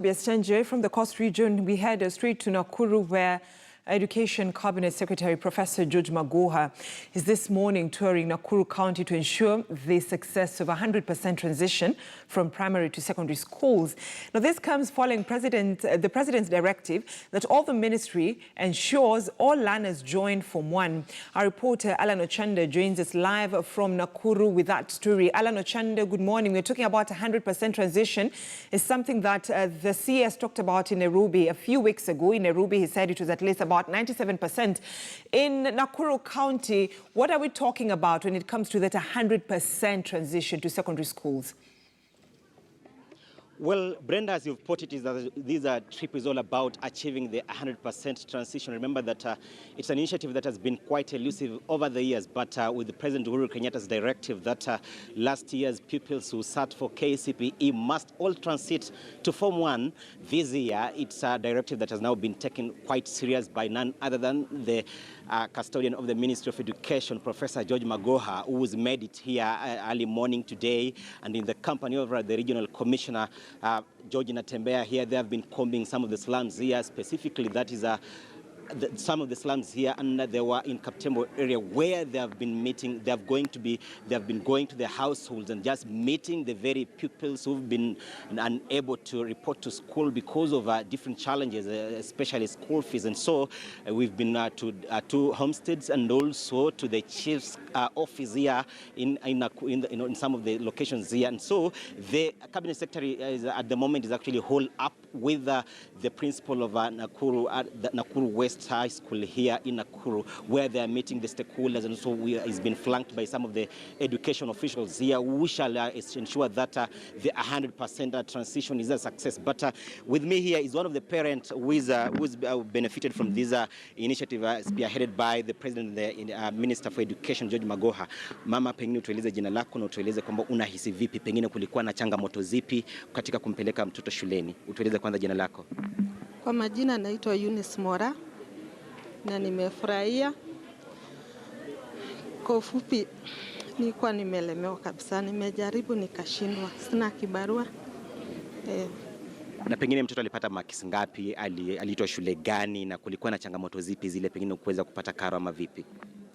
Sanjay from the Coast region, we head straight to Nakuru, where Education Cabinet Secretary Professor George Magoha is this morning touring Nakuru County to ensure the success of 100% transition from primary to secondary schools. Now, this comes following the President's directive that all the ministry ensures all learners join Form 1. Our reporter Alan Ochanda joins us live from Nakuru with that story. Alan Ochanda, good morning. We're talking about 100% transition. It's something that the CS talked about in Nairobi a few weeks ago. In Nairobi, he said it was at least about 97%. In Nakuru County, what are we talking about when it comes to that 100% transition to secondary schools? Well, Brenda, as you've put it, this trip is all about achieving the 100% transition. Remember that it's an initiative that has been quite elusive over the years, but with the President Uhuru Kenyatta's directive that last year's pupils who sat for KCPE must all transit to Form 1 this year. It's a directive that has now been taken quite serious by none other than the custodian of the Ministry of Education, Professor George Magoha, who's made it here early morning today, and in the company of the Regional Commissioner, George Natembea here. They have been combing some of the slums here, specifically that is some of the slums here, and they were in Kaptembo area where they have been meeting. They have been going to the households and just meeting the very pupils who've been unable to report to school because of different challenges, especially school fees. And so we've been to homesteads and also to the chief's office here in some of the locations here. And so the cabinet secretary at the moment is actually holed up with the principal of Nakuru West High School here in Nakuru, where they are meeting the stakeholders, and so he's been flanked by some of the education officials here who shall ensure that the 100% transition is a success. But with me here is one of the parents who's benefited from this initiative spearheaded by the President and the Minister for Education, George Magoha. Mama, pengine utueleze jina lako na utueleze kwamba unahisi vipi, pengine kulikuwa na changamoto zipi katika kumpeleka mtoto shuleni. Utueleze kwanza jina lako. Kwa majina naitwa Eunice Mora na nimefurahia. Kwa ufupi nilikuwa nimelemewa kabisa, nimejaribu nikashindwa, sina kibarua. Na pengine mtoto alipata marks ngapi, aliitwa shule gani, na kulikuwa na changamoto zipi zile pengine kuweza kupata karo ama vipi?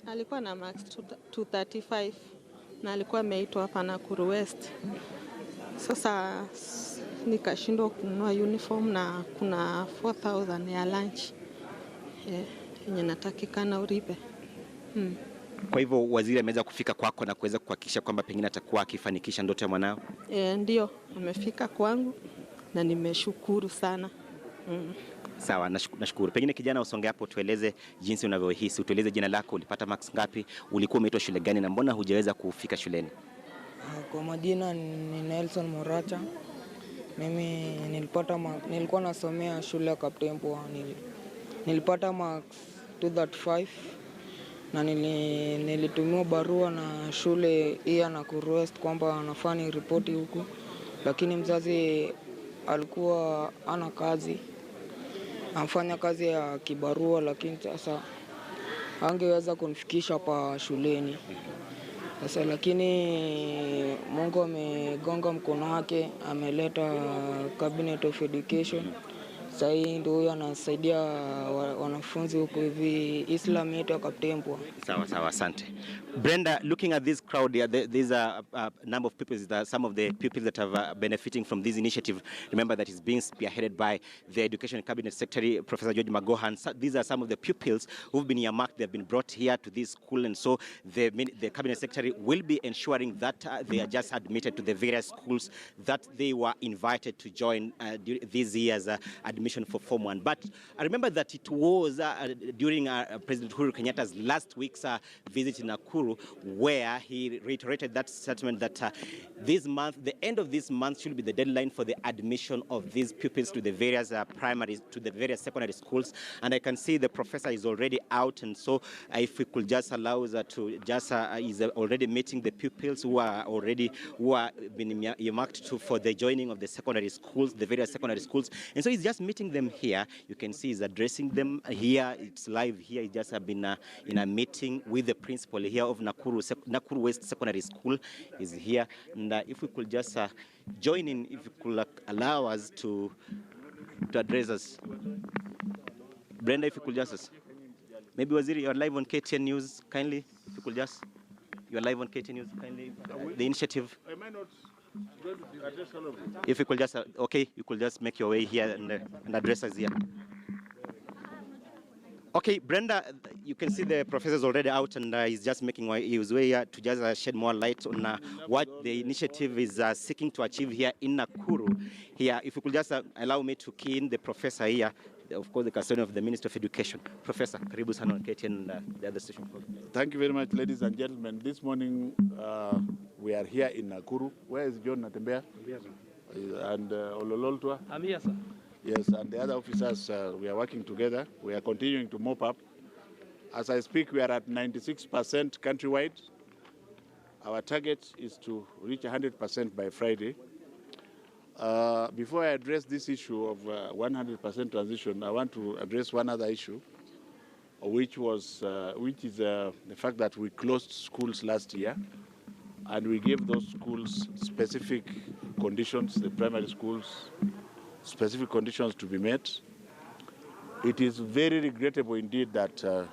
Alikuwa na marks 235 na alikuwa ameitwa hapa Nakuru West. Sasa nikashindwa kununua uniform na kuna 4,000 ya lunch yenye natakikana uripe. Kwa hivyo waziri ameweza kufika kwako na kuweza kuhakikisha kwamba pengine atakuwa akifanikisha ndoto ya mwanao? Ndio, amefika kwangu na nimeshukuru sana. Sawa, nashukuru. Pengine kijana usonge hapo, tueleze jinsi unavyohisi. Utueleze jina lako, ulipata marks ngapi, ulikuwa umeitwa shule gani na mbona hujaweza kufika shuleni? Kwa majina ni Nelson Moracha. Mimi nilikuwa nasomea shule ya Kaptembo. Nilipata marks 235 na nilitumiwa barua na shule hii ya Nakuru West kwamba nafaa niripoti huku, lakini mzazi alikuwa ana kazi, amfanya kazi ya kibarua, lakini sasa hangeweza kunifikisha hapa shuleni. Sasa lakini Mungu amegonga mkono wake, ameleta Cabinet of Education. Sasa ndio huyo anasaidia wanafunzi huko hivi Islam yetu Kaptembo. Sawa, asante. Brenda, looking at this crowd here, these are a number of people, some of the pupils that have benefiting from this initiative. Remember that it's being spearheaded by the Education Cabinet Secretary, Professor George Magoha. And so these are some of the pupils who've been earmarked. They've been brought here to this school, and so the Cabinet Secretary will be ensuring that they are just admitted to the various schools that they were invited to join this year's admission for Form 1. But I remember that it was during President Uhuru Kenyatta's last week's visit in Nakuru, where he reiterated that statement that this month, the end of this month, should be the deadline for the admission of these pupils to the various primaries, to the various secondary schools. And I can see the professor is already out, and so if we could just allow us to just is already meeting the pupils who are been earmarked for the joining of the secondary schools, the various secondary schools, and so he's just meeting meeting them here. You can see he's addressing them here. It's live here. He just have been in a meeting with the principal here of Nakuru West Secondary School. Is here, and if we could just join in, if you could allow us to address us. Brenda, if you could just, maybe Waziri, you're live on KTN News, kindly, if you could just, you're live on KTN News, kindly, the initiative. Am I not going to address all of you? If you could just, okay, you could just make your way here and address us here. Okay, Brenda, you can see the professor's already out, and he's just making his way here to just shed more light on what the initiative is seeking to achieve here in Nakuru. Here, if you could just allow me to key in the professor here, of course, the custodian of the Ministry of Education. Professor, karibu sana on KTN and the other station. Thank you very much, ladies and gentlemen. This morning, we are here in Nakuru. Where is John Natembea? And Olololtua? I'm here, sir. Yes, and the other officers, we are working together. We are continuing to mop up. As I speak, we are at 96% countrywide. Our target is to reach 100% by Friday. Before I address this issue of 100% transition, I want to address one other issue, which is the fact that we closed schools last year, and we gave those schools specific conditions, the primary schools, specific conditions to be met. It is very regrettable indeed that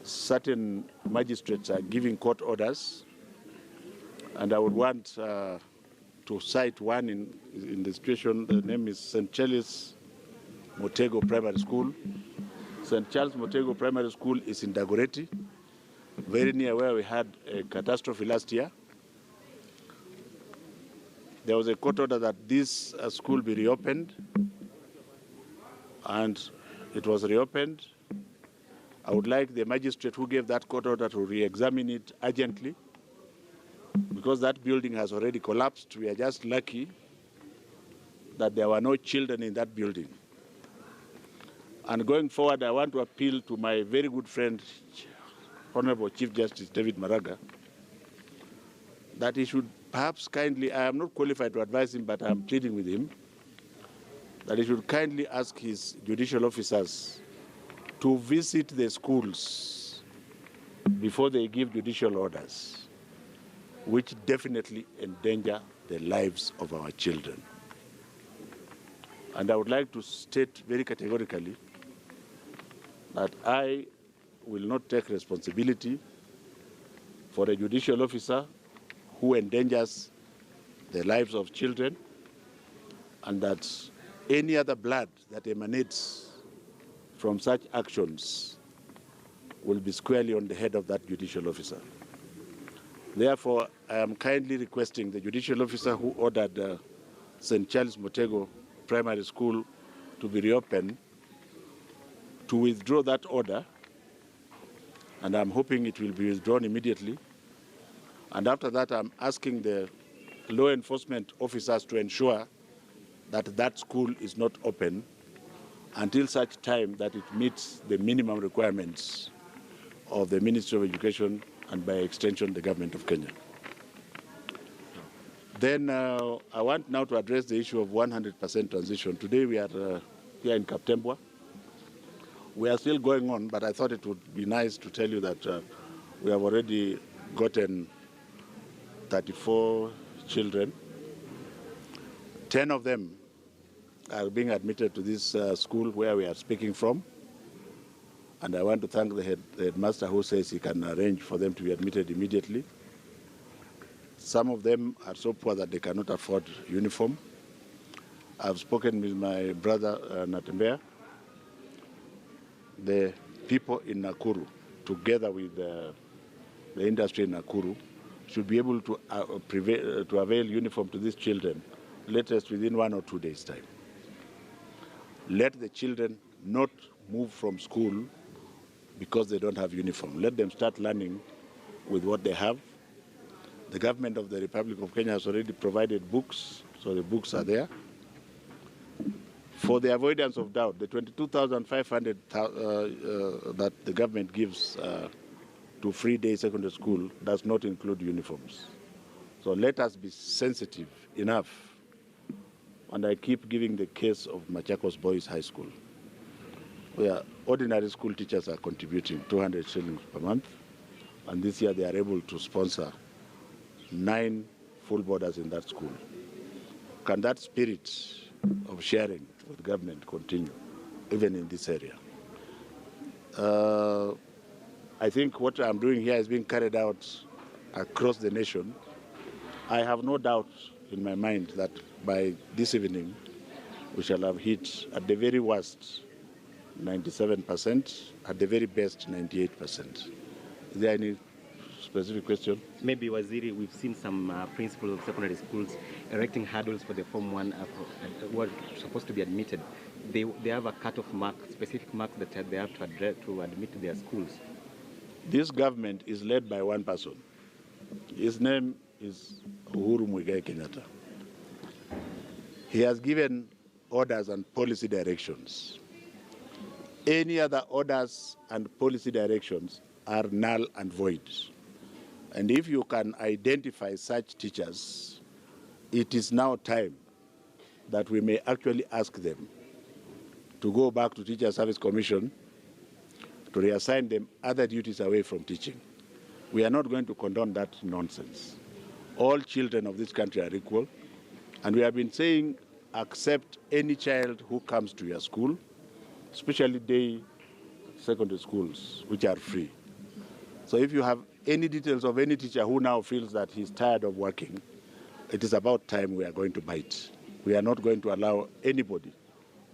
certain magistrates are giving court orders, and I would want to cite one in the situation. The name is St. Charles Motego Primary School. St. Charles Motego Primary School is in Dagoretti, very near where we had a catastrophe last year. There was a court order that this school be reopened, and it was reopened. I would like the magistrate who gave that court order to re-examine it urgently, because that building has already collapsed. We are just lucky that there were no children in that building. And going forward, I want to appeal to my very good friend, Honorable Chief Justice David Maraga, that he should perhaps kindly, I am not qualified to advise him, but I am pleading with him, that he should kindly ask his judicial officers to visit the schools before they give judicial orders, which definitely endanger the lives of our children. And I would like to state very categorically that I will not take responsibility for a judicial officer who endangers the lives of children, and that any other blood that emanates from such actions will be squarely on the head of that judicial officer. Therefore, I am kindly requesting the judicial officer who ordered St. Charles Motego Primary School to be reopened to withdraw that order, and I'm hoping it will be withdrawn immediately. And after that, I'm asking the law enforcement officers to ensure that that school is not open until such time that it meets the minimum requirements of the Ministry of Education and by extension the government of Kenya. Then I want now to address the issue of 100% transition. Today we are here in Kaptembwa. We are still going on, but I thought it would be nice to tell you that we have already gotten 34 children. 10 of them are being admitted to this school where we are speaking from. And I want to thank the headmaster who says he can arrange for them to be admitted immediately. Some of them are so poor that they cannot afford uniform. I've spoken with my brother Natembea. The people in Nakuru, together with the industry in Nakuru, should be able to avail uniform to these children, latest within 1 or 2 days' time. Let the children not move from school because they don't have uniform. Let them start learning with what they have. The government of the Republic of Kenya has already provided books, so the books are there. For the avoidance of doubt, the 22,500 that the government gives to free-day secondary school does not include uniforms. So let us be sensitive enough and I keep giving the case of Machakos Boys High School, where ordinary school teachers are contributing 200 shillings per month, and this year they are able to sponsor 9 full boarders in that school. Can that spirit of sharing with government continue, even in this area? I think what I'm doing here is being carried out across the nation. I have no doubt in my mind that by this evening we shall have hit, at the very worst, 97%, at the very best, 98%. Is there any specific question? Maybe, Waziri, we've seen some principals of secondary schools erecting hurdles for the Form 1 who are supposed to be admitted. They have a cut-off mark, specific marks that they have to address to admit to their schools. This government is led by one person. His name is Uhuru Muigai Kenyatta. He has given orders and policy directions. Any other orders and policy directions are null and void. And if you can identify such teachers, it is now time that we may actually ask them to go back to Teacher Service Commission to reassign them other duties away from teaching. We are not going to condone that nonsense. All children of this country are equal, and we have been saying accept any child who comes to your school, especially day secondary schools, which are free. So if you have any details of any teacher who now feels that he's tired of working, it is about time we are going to bite. We are not going to allow anybody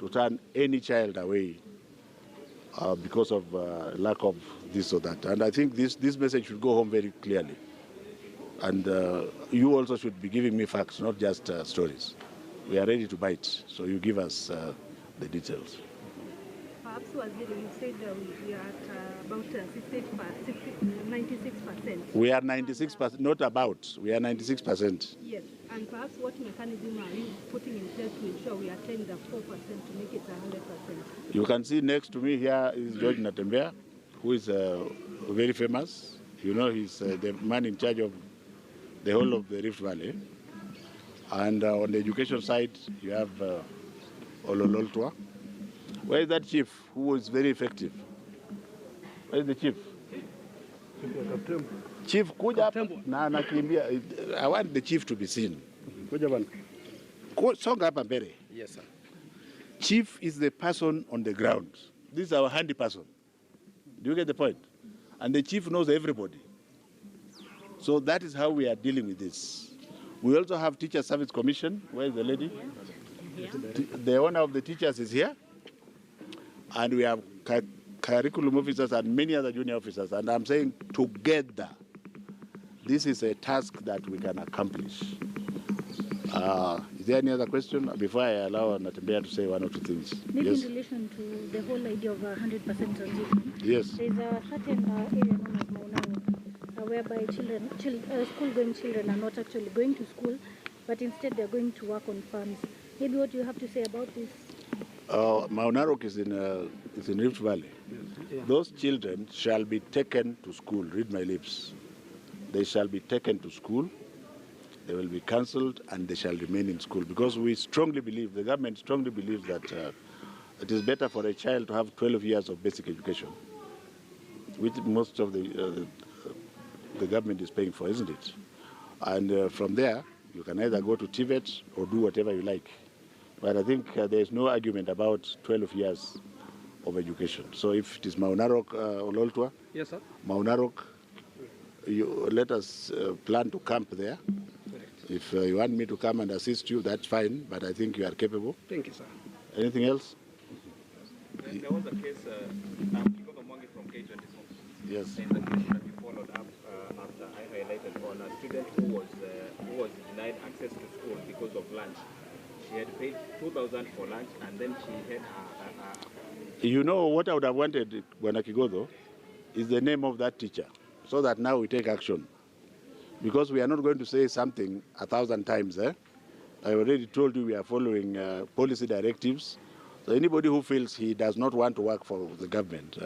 to turn any child away because of lack of this or that. And I think this message should go home very clearly. And you also should be giving me facts, not just stories. We are ready to bite, so you give us the details. Perhaps, Waziri, you said we are at about 96%. We are 96%, not about, we are 96%. Yes, and perhaps what mechanism are you putting in place to ensure we attain the 4% to make it 100%? You can see next to me here is George Matembea, who is very famous. You know, he's the man in charge of the whole of the Rift Valley. And on the education side, you have Olololtua. Where is that chief who was very effective? Where is the chief? Chief, kuja hapa na nakimbia. I want the chief to be seen. Kuja bana. Songa hapa mbele. Yes, sir. Chief is the person on the ground. This is our handy person. Do you get the point? And the chief knows everybody. So that is how we are dealing with this. We also have Teacher Service Commission. Where is the lady? Yeah. The owner of the teachers is here. And we have curriculum officers and many other junior officers. And I'm saying together, this is a task that we can accomplish. Is there any other question? Before I allow Natembea to say one or two things. Maybe yes. In relation to the whole idea of 100% transition. Yes. There's a certain area known as Maunau, whereby school-going children are not actually going to school, but instead they're going to work on farms. Maybe what you have to say about this? Mount Narok is in Rift Valley. Yeah. Those children shall be taken to school. Read my lips. They shall be taken to school. They will be cancelled and they shall remain in school, because we strongly believe, the government strongly believes that it is better for a child to have 12 years of basic education, which most of the government is paying for, isn't it? And from there, you can either go to TVET or do whatever you like. But I think there is no argument about 12 years of education. So if it is Maunarok, Ololtua, yes, sir. Maunarok, you let us plan to camp there. Correct. If you want me to come and assist you, that's fine, but I think you are capable. Thank you, sir. Anything else? There was a case, I'm Kiko Mwangi from K24. Yes. And the case that you followed up after I highlighted on a student who was denied access to school because of lunch. She had paid 2,000 for lunch, and then she had You know what I would have wanted, Bwana Kigodo, is the name of that teacher, so that now we take action. Because we are not going to say something 1,000 times. I already told you we are following policy directives. So anybody who feels he does not want to work for the government,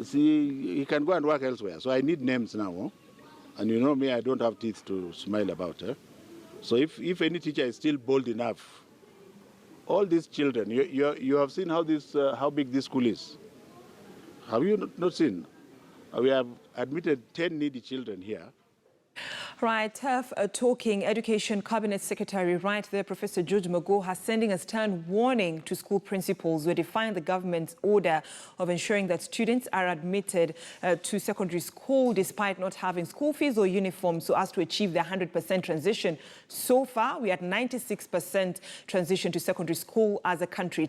see, he can go and work elsewhere. So I need names now. And you know me, I don't have teeth to smile about. So if any teacher is still bold enough all these children, you have seen how how big this school is. Have you not seen? We have admitted 10 needy children here. Right, tough talking Education Cabinet Secretary right there, Professor George Magoha, sending a stern warning to school principals who define the government's order of ensuring that students are admitted to secondary school despite not having school fees or uniforms so as to achieve the 100% transition. So far, we are at 96% transition to secondary school as a country.